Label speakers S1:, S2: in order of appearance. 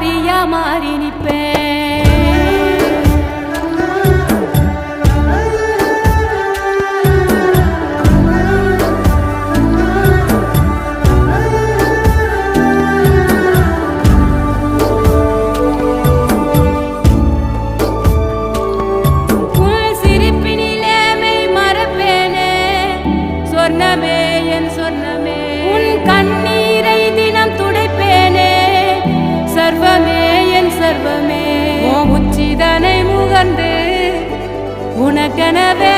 S1: மாறியா மாறி நிற்பேன். சொர்ணமே என் சொர்ணமே உன் கண்ணீரை தினம் துடைப்பேனே. சர்வமே என் சர்வமே உச்சிதனை முகந்து உனக்கெனவே